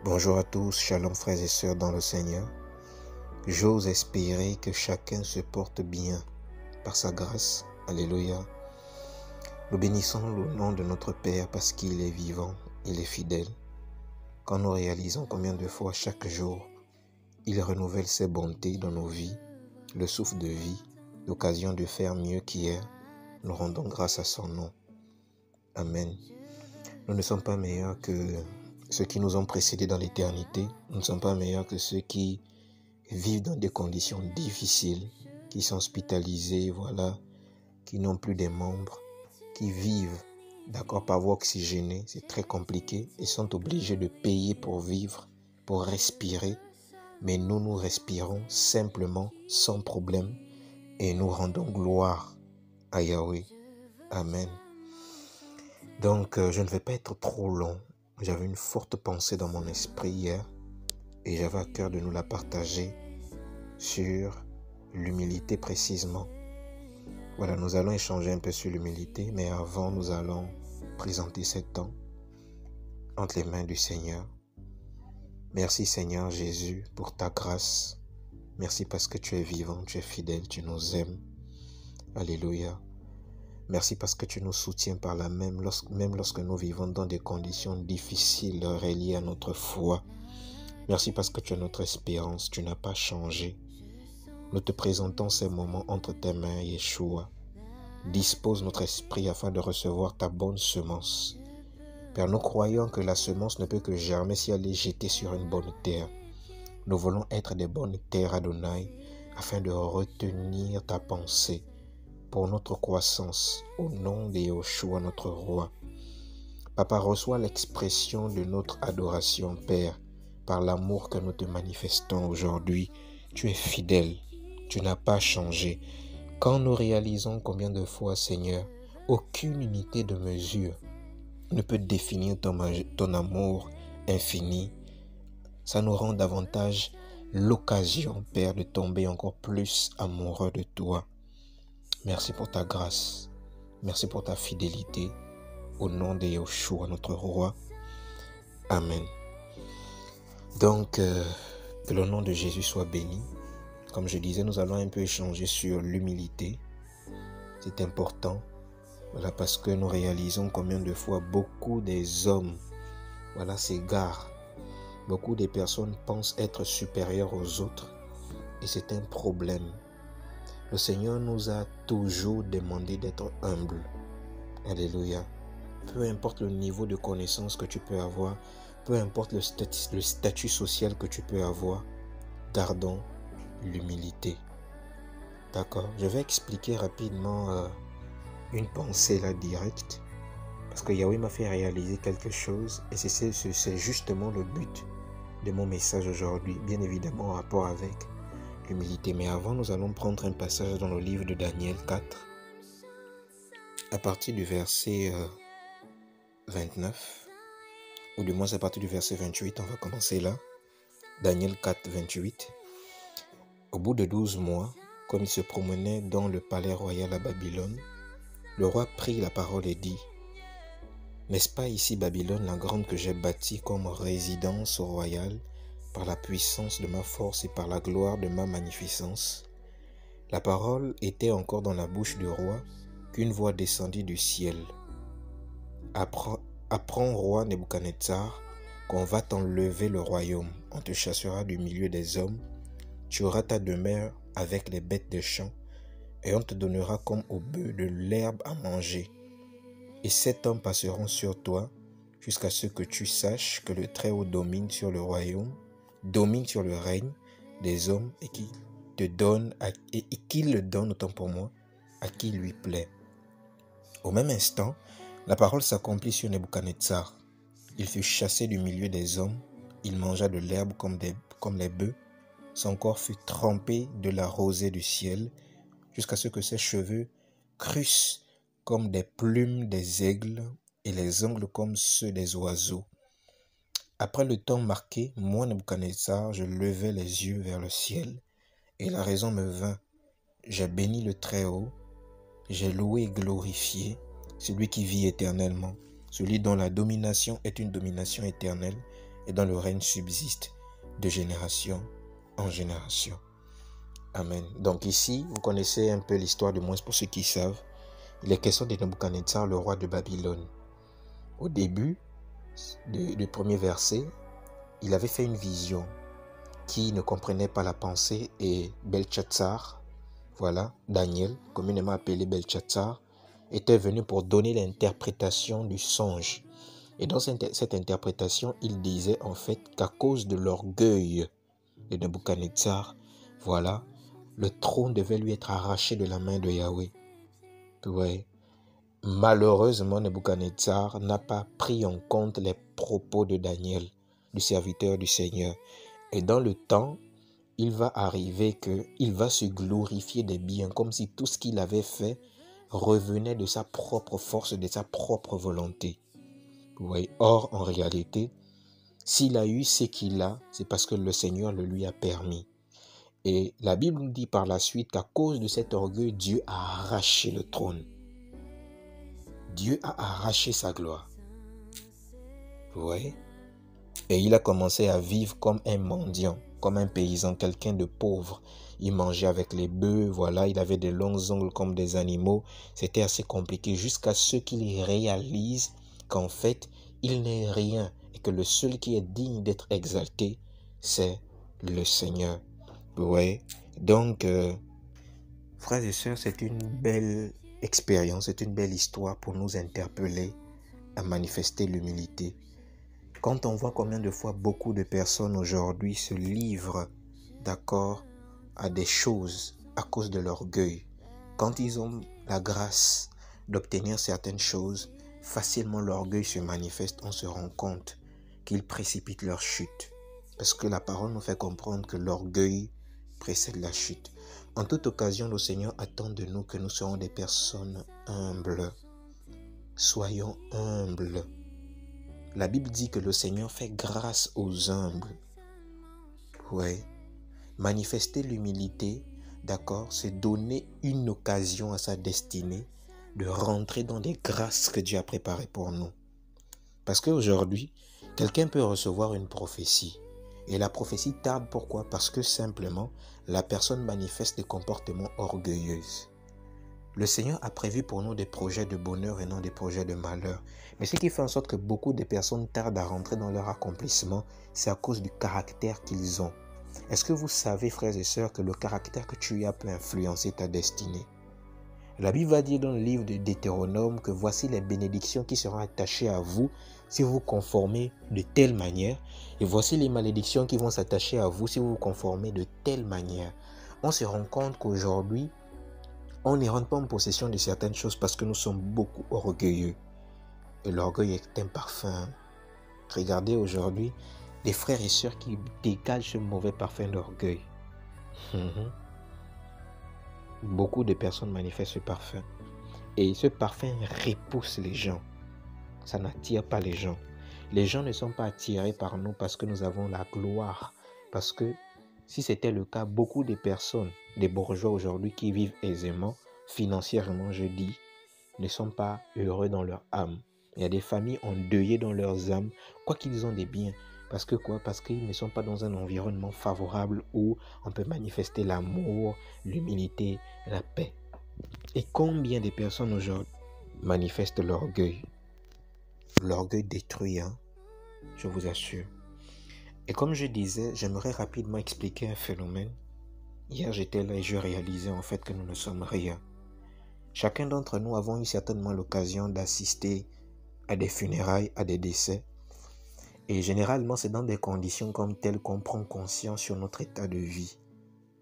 Bonjour à tous, shalom frères et sœurs dans le Seigneur. J'ose espérer que chacun se porte bien par sa grâce. Alléluia. Nous bénissons le nom de notre Père parce qu'il est vivant, il est fidèle. Quand nous réalisons combien de fois chaque jour, il renouvelle ses bontés dans nos vies, le souffle de vie, l'occasion de faire mieux qu'hier, nous rendons grâce à son nom. Amen. Nous ne sommes pas meilleurs que ceux qui nous ont précédés dans l'éternité. Nous ne sommes pas meilleurs que ceux qui vivent dans des conditions difficiles, qui sont hospitalisés, qui n'ont plus de membres, qui vivent, par voie oxygénée, c'est très compliqué, et sont obligés de payer pour vivre, pour respirer. Mais nous respirons simplement, sans problème, et nous rendons gloire à Yahweh. Amen. Donc, je ne vais pas être trop long. J'avais une forte pensée dans mon esprit hier et j'avais à cœur de nous la partager sur l'humilité précisément. Nous allons échanger un peu sur l'humilité, mais avant, nous allons présenter ce temps entre les mains du Seigneur. Merci Seigneur Jésus pour ta grâce. Merci parce que tu es vivant, tu es fidèle, tu nous aimes. Alléluia. Merci parce que tu nous soutiens par la même lorsque nous vivons dans des conditions difficiles reliées à notre foi. Merci parce que tu es notre espérance, tu n'as pas changé. Nous te présentons ces moments entre tes mains, Yeshua. Dispose notre esprit afin de recevoir ta bonne semence. Père, nous croyons que la semence ne peut que germer si elle est jetée sur une bonne terre. Nous voulons être des bonnes terres, Adonai, afin de retenir ta pensée pour notre croissance, au nom de Yeshua, notre roi. Papa, reçois l'expression de notre adoration, Père, par l'amour que nous te manifestons aujourd'hui. Tu es fidèle, tu n'as pas changé. Quand nous réalisons combien de fois, Seigneur, aucune unité de mesure ne peut définir ton amour infini, ça nous rend davantage l'occasion, Père, de tomber encore plus amoureux de toi. Merci pour ta grâce. Merci pour ta fidélité. Au nom de Yeshua, notre roi. Amen. Donc, que le nom de Jésus soit béni. Comme je disais, nous allons un peu échanger sur l'humilité. C'est important. Parce que nous réalisons combien de fois beaucoup des hommes, s'égarent. Beaucoup de personnes pensent être supérieures aux autres. Et c'est un problème. Le Seigneur nous a toujours demandé d'être humble. Alléluia. Peu importe le niveau de connaissance que tu peux avoir, peu importe le statut social que tu peux avoir, gardons l'humilité. D'accord? Je vais expliquer rapidement une pensée directe, parce que Yahweh m'a fait réaliser quelque chose, et c'est justement le but de mon message aujourd'hui, bien évidemment en rapport avec l'humilité. Mais avant, nous allons prendre un passage dans le livre de Daniel 4, à partir du verset 29, ou du moins à partir du verset 28, on va commencer là. Daniel 4, 28. Au bout de 12 mois, comme il se promenait dans le palais royal à Babylone, le roi prit la parole et dit : « N'est-ce pas ici Babylone la grande que j'ai bâtie comme résidence royale, par la puissance de ma force et par la gloire de ma magnificence ?» La parole était encore dans la bouche du roi qu'une voix descendit du ciel. « Apprends, roi Nebuchadnezzar, qu'on va t'enlever le royaume, on te chassera du milieu des hommes, tu auras ta demeure avec les bêtes des champs, et on te donnera comme au bœuf de l'herbe à manger. Et 7 ans passeront sur toi, jusqu'à ce que tu saches que le Très-Haut domine sur le royaume, domine sur le règne des hommes, et qu'il le donne, autant pour moi, à qui lui plaît. » Au même instant, la parole s'accomplit sur Nebuchadnezzar. Il fut chassé du milieu des hommes, il mangea de l'herbe comme les bœufs, son corps fut trempé de la rosée du ciel, jusqu'à ce que ses cheveux crussent comme des plumes des aigles et les ongles comme ceux des oiseaux. Après le temps marqué, moi, Nebuchadnezzar, je levai les yeux vers le ciel, et la raison me vint. J'ai béni le Très-Haut, j'ai loué et glorifié celui qui vit éternellement, celui dont la domination est une domination éternelle, et dont le règne subsiste de génération en génération. Amen. Donc ici, vous connaissez un peu l'histoire, de moins pour ceux qui savent. Il est question de Nebuchadnezzar, le roi de Babylone. Au début du premier verset, il avait fait une vision qui ne comprenait pas la pensée, et Belchatsar, voilà, Daniel, communément appelé Belchatsar, était venu pour donner l'interprétation du songe. Et dans cette interprétation, il disait en fait qu'à cause de l'orgueil de Nebuchadnezzar, voilà, le trône devait lui être arraché de la main de Yahweh. Ouais. Malheureusement, Nebuchadnezzar n'a pas pris en compte les propos de Daniel, du serviteur du Seigneur. Et dans le temps, il va arriver qu'il va se glorifier des biens, comme si tout ce qu'il avait fait revenait de sa propre force, de sa propre volonté. Oui. Or, en réalité, s'il a eu ce qu'il a, c'est parce que le Seigneur le lui a permis. Et la Bible nous dit par la suite qu'à cause de cet orgueil, Dieu a arraché le trône. Dieu a arraché sa gloire. Oui. Et il a commencé à vivre comme un mendiant, comme un paysan, quelqu'un de pauvre. Il mangeait avec les bœufs, voilà, il avait des longs ongles comme des animaux. C'était assez compliqué jusqu'à ce qu'il réalise qu'en fait, il n'est rien et que le seul qui est digne d'être exalté, c'est le Seigneur. Oui. Donc, frères et sœurs, c'est une belle expérience, c'est une belle histoire pour nous interpeller à manifester l'humilité. Quand on voit combien de fois beaucoup de personnes aujourd'hui se livrent, d'accord, à des choses à cause de l'orgueil, quand ils ont la grâce d'obtenir certaines choses, facilement l'orgueil se manifeste, on se rend compte qu'ils précipitent leur chute. Parce que la parole nous fait comprendre que l'orgueil précède la chute. En toute occasion, le Seigneur attend de nous que nous soyons des personnes humbles. Soyons humbles. La Bible dit que le Seigneur fait grâce aux humbles. Oui. Manifester l'humilité, d'accord, c'est donner une occasion à sa destinée de rentrer dans des grâces que Dieu a préparées pour nous. Parce qu'aujourd'hui, quelqu'un peut recevoir une prophétie. Et la prophétie tarde, pourquoi? Parce que simplement, la personne manifeste des comportements orgueilleux. Le Seigneur a prévu pour nous des projets de bonheur et non des projets de malheur. Mais ce qui fait en sorte que beaucoup de personnes tardent à rentrer dans leur accomplissement, c'est à cause du caractère qu'ils ont. Est-ce que vous savez, frères et sœurs, que le caractère que tu as peut influencer ta destinée? La Bible va dire dans le livre de Deutéronome que voici les bénédictions qui seront attachées à vous si vous vous conformez de telle manière. Et voici les malédictions qui vont s'attacher à vous si vous vous conformez de telle manière. On se rend compte qu'aujourd'hui, on n'y rentre pas en possession de certaines choses parce que nous sommes beaucoup orgueilleux. Et l'orgueil est un parfum. Regardez aujourd'hui les frères et sœurs qui dégagent ce mauvais parfum d'orgueil. Beaucoup de personnes manifestent ce parfum. Et ce parfum repousse les gens. Ça n'attire pas les gens. Les gens ne sont pas attirés par nous parce que nous avons la gloire. Parce que si c'était le cas, beaucoup de personnes, des bourgeois aujourd'hui qui vivent aisément, financièrement je dis, ne sont pas heureux dans leur âme. Il y a des familles endeuillées dans leurs âmes, quoi qu'ils ont des biens. Parce que quoi? Parce qu'ils ne sont pas dans un environnement favorable où on peut manifester l'amour, l'humilité, la paix. Et combien de personnes aujourd'hui manifestent l'orgueil? L'orgueil détruit, hein? Je vous assure. Et comme je disais, j'aimerais rapidement expliquer un phénomène. Hier, j'étais là et je réalisais en fait que nous ne sommes rien. Chacun d'entre nous avons eu certainement l'occasion d'assister à des funérailles, à des décès. Et généralement, c'est dans des conditions comme telles qu'on prend conscience sur notre état de vie.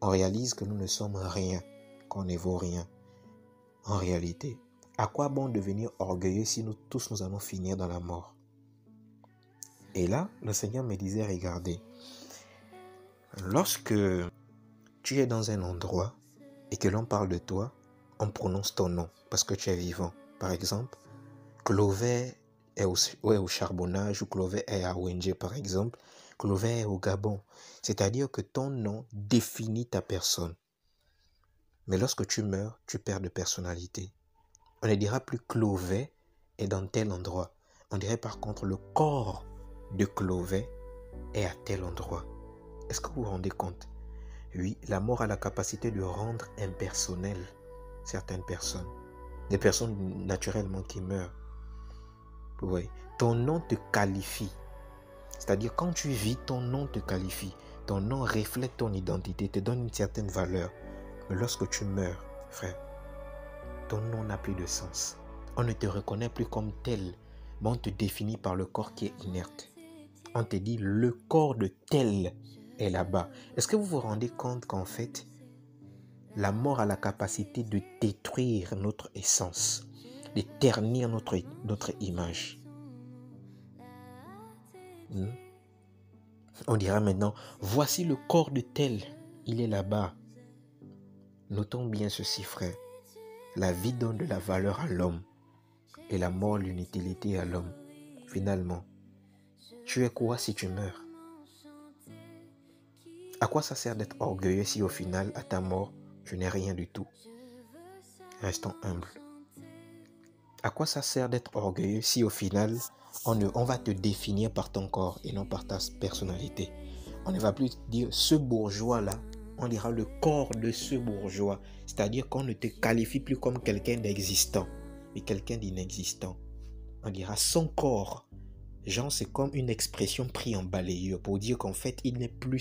On réalise que nous ne sommes rien, qu'on ne vaut rien. En réalité, à quoi bon devenir orgueilleux si nous tous nous allons finir dans la mort? Et là, le Seigneur me disait, regardez, lorsque tu es dans un endroit et que l'on parle de toi, on prononce ton nom parce que tu es vivant. Par exemple, Clovet est au charbonnage ou Clovet est à Wenje par exemple. Clovet est au Gabon. C'est-à-dire que ton nom définit ta personne. Mais lorsque tu meurs, tu perds de personnalité. On ne dira plus Clovet est dans tel endroit. On dirait par contre le corps de Clovet est à tel endroit. Est-ce que vous vous rendez compte? Oui, la mort a la capacité de rendre impersonnel certaines personnes. Des personnes naturellement qui meurent. Oui. Ton nom te qualifie. C'est-à-dire quand tu vis, ton nom te qualifie. Ton nom reflète ton identité, te donne une certaine valeur. Mais lorsque tu meurs, frère, ton nom n'a plus de sens. On ne te reconnaît plus comme tel, mais on te définit par le corps qui est inerte. On te dit le corps de tel est là-bas. Est-ce que vous vous rendez compte qu'en fait, la mort a la capacité de détruire notre essence, de ternir notre image. On dira maintenant, voici le corps de tel, il est là-bas. Notons bien ceci, frère. La vie donne de la valeur à l'homme et la mort l'inutilité à l'homme. Finalement, tu es quoi si tu meurs? À quoi ça sert d'être orgueilleux si au final, à ta mort, tu n'es rien du tout? Restons humbles. À quoi ça sert d'être orgueilleux si au final, on va te définir par ton corps et non par ta personnalité? On ne va plus dire ce bourgeois-là, on dira le corps de ce bourgeois. C'est-à-dire qu'on ne te qualifie plus comme quelqu'un d'existant, mais quelqu'un d'inexistant. On dira son corps. Genre, c'est comme une expression prise en balayeur pour dire qu'en fait, il n'a plus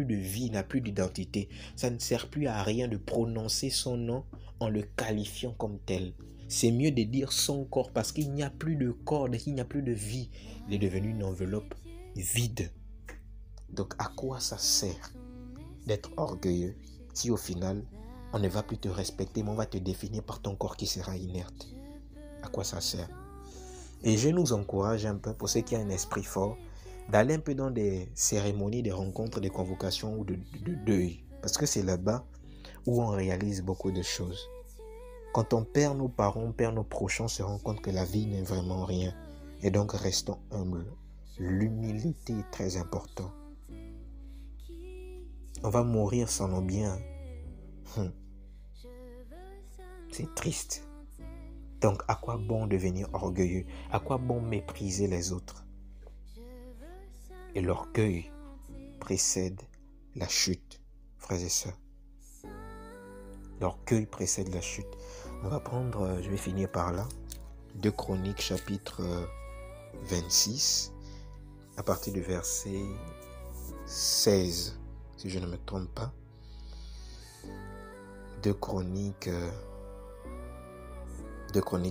de vie, il n'a plus d'identité. Ça ne sert plus à rien de prononcer son nom en le qualifiant comme tel. C'est mieux de dire son corps parce qu'il n'y a plus de corps, il n'y a plus de vie. Il est devenu une enveloppe vide. Donc, à quoi ça sert d'être orgueilleux si au final, on ne va plus te respecter, mais on va te définir par ton corps qui sera inerte? À quoi ça sert? Et je nous encourage un peu, pour ceux qui ont un esprit fort, d'aller un peu dans des cérémonies, des rencontres, des convocations ou de deuil. Parce que c'est là-bas où on réalise beaucoup de choses. Quand on perd nos parents, on perd nos proches, on se rend compte que la vie n'est vraiment rien. Et donc restons humbles. L'humilité est très importante. On va mourir sans nos biens. C'est triste. Donc, à quoi bon devenir orgueilleux? À quoi bon mépriser les autres? Et l'orgueil précède la chute, frères et sœurs. L'orgueil précède la chute. On va prendre, je vais finir par là, 2 Chroniques chapitre 26, à partir du verset 16, si je ne me trompe pas. 2 Chroniques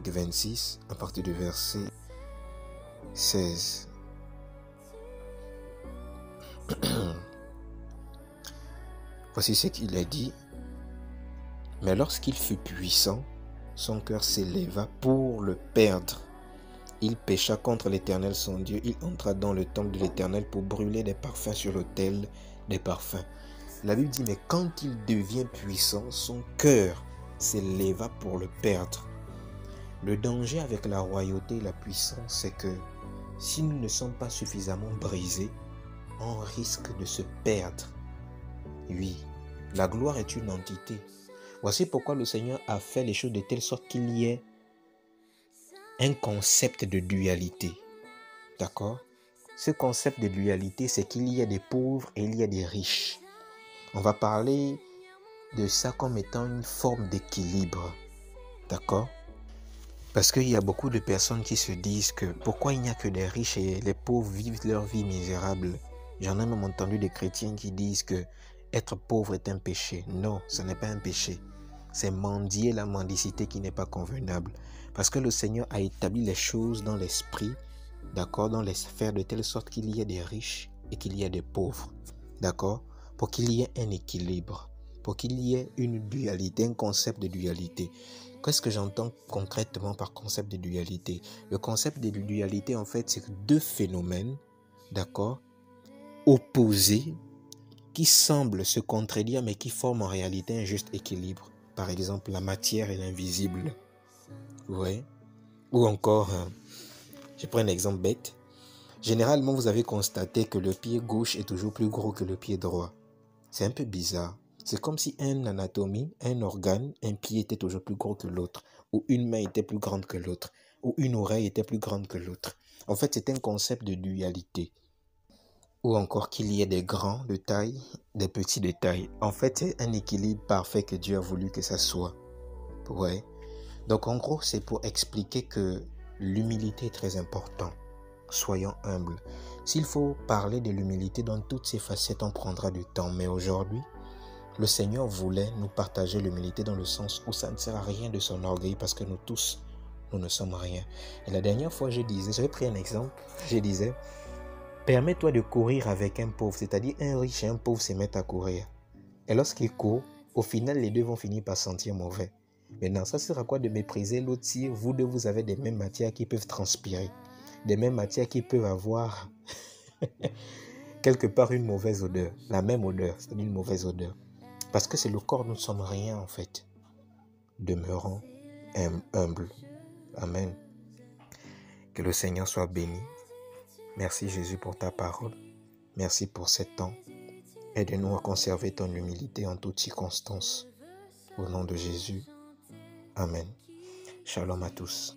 26, à partir du verset 16. Voici ce qu'il a dit. Mais lorsqu'il fut puissant, son cœur s'éleva pour le perdre. Il pécha contre l'Éternel son Dieu. Il entra dans le temple de l'Éternel pour brûler des parfums sur l'autel des parfums. La Bible dit, mais quand il devient puissant, son cœur s'éleva pour le perdre. Le danger avec la royauté et la puissance, c'est que si nous ne sommes pas suffisamment brisés, on risque de se perdre. Oui, la gloire est une entité. Voici pourquoi le Seigneur a fait les choses de telle sorte qu'il y ait un concept de dualité. D'accord? Ce concept de dualité, c'est qu'il y a des pauvres et il y a des riches. On va parler de ça comme étant une forme d'équilibre. D'accord? Parce qu'il y a beaucoup de personnes qui se disent que pourquoi il n'y a que des riches et les pauvres vivent leur vie misérable. J'en ai même entendu des chrétiens qui disent que être pauvre est un péché. Non, ce n'est pas un péché. C'est mendier la mendicité qui n'est pas convenable. Parce que le Seigneur a établi les choses dans l'esprit, d'accord, dans les sphères de telle sorte qu'il y ait des riches et qu'il y ait des pauvres. D'accord? Pour qu'il y ait un équilibre, pour qu'il y ait une dualité, un concept de dualité. Qu'est-ce que j'entends concrètement par concept de dualité? Le concept de dualité, en fait, c'est 2 phénomènes, d'accord, opposés, qui semblent se contredire, mais qui forment en réalité un juste équilibre. Par exemple, la matière et l'invisible. Ouais. Ou encore, je prends un exemple bête. Généralement, vous avez constaté que le pied gauche est toujours plus gros que le pied droit. C'est un peu bizarre. C'est comme si une anatomie, un organe, un pied était toujours plus gros que l'autre, ou une main était plus grande que l'autre, ou une oreille était plus grande que l'autre. En fait, c'est un concept de dualité. ou encore qu'il y ait des grands de taille, des petits de taille. En fait, c'est un équilibre parfait que Dieu a voulu que ça soit. Ouais. Donc en gros, c'est pour expliquer que l'humilité est très importante. Soyons humbles. S'il faut parler de l'humilité dans toutes ses facettes, on prendra du temps. Mais aujourd'hui, le Seigneur voulait nous partager l'humilité dans le sens où ça ne sert à rien de s'enorgueillir parce que nous tous, nous ne sommes rien. Et la dernière fois, j'avais pris un exemple, je disais, permets-toi de courir avec un pauvre, c'est-à-dire un riche et un pauvre se mettent à courir. Et lorsqu'ils courent, au final, les deux vont finir par sentir mauvais. Maintenant, ça sert à quoi de mépriser l'autre si vous deux, vous avez des mêmes matières qui peuvent transpirer, des mêmes matières qui peuvent avoir quelque part une mauvaise odeur, la même odeur, c'est-à-dire une mauvaise odeur. Parce que c'est le corps, nous ne sommes rien en fait. Demeurons humbles. Amen. Que le Seigneur soit béni. Merci Jésus pour ta parole. Merci pour ce temps. Aide-nous à conserver ton humilité en toutes circonstances. Au nom de Jésus. Amen. Shalom à tous.